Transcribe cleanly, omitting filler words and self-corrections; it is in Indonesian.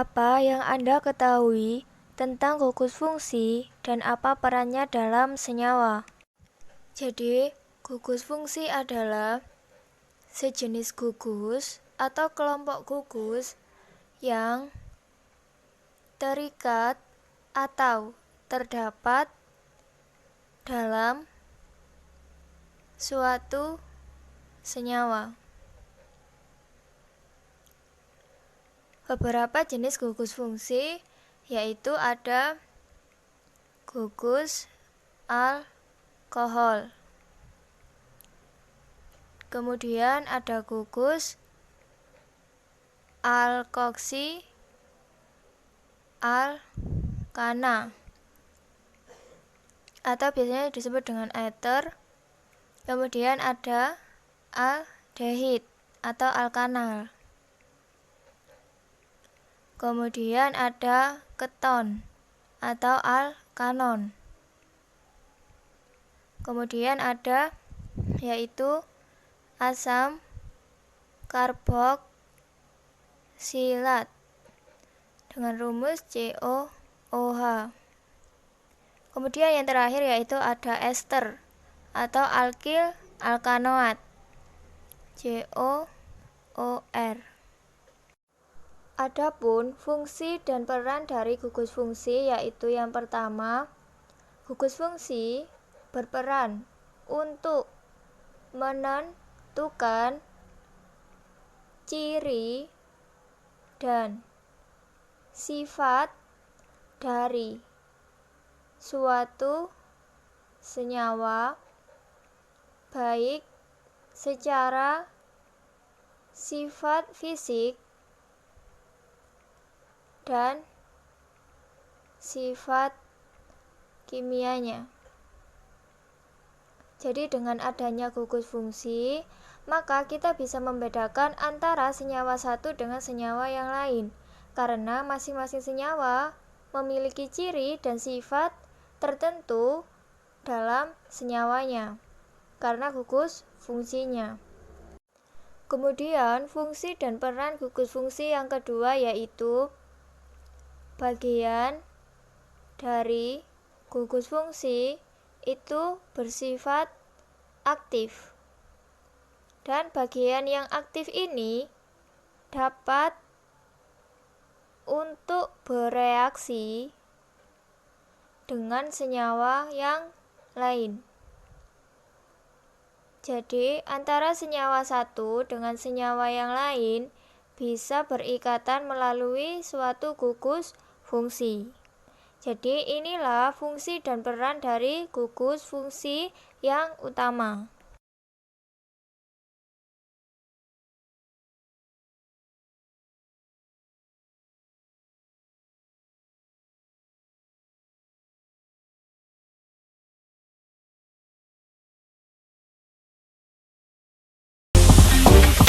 Apa yang Anda ketahui tentang gugus fungsi dan apa perannya dalam senyawa? Jadi, gugus fungsi adalah sejenis gugus atau kelompok gugus yang terikat atau terdapat dalam suatu senyawa. Beberapa jenis gugus fungsi yaitu ada gugus alkohol, kemudian ada gugus alkoksi alkana atau biasanya disebut dengan ether, kemudian ada aldehid atau alkanal, kemudian ada keton atau alkanon, kemudian ada yaitu asam karboksilat dengan rumus COOH. Kemudian yang terakhir yaitu ada ester atau alkil alkanoat COOR. Adapun fungsi dan peran dari gugus fungsi yaitu yang pertama, gugus fungsi berperan untuk menentukan ciri dan sifat dari suatu senyawa baik secara sifat fisik dan sifat kimianya. Jadi dengan adanya gugus fungsi, maka kita bisa membedakan antara senyawa satu dengan senyawa yang lain, karena masing-masing senyawa memiliki ciri dan sifat tertentu dalam senyawanya, karena gugus fungsinya. Kemudian fungsi dan peran gugus fungsi yang kedua yaitu bagian dari gugus fungsi itu bersifat aktif, dan bagian yang aktif ini dapat untuk bereaksi dengan senyawa yang lain. Jadi antara senyawa satu dengan senyawa yang lain bisa berikatan melalui suatu gugus fungsi. Jadi inilah fungsi dan peran dari gugus fungsi yang utama.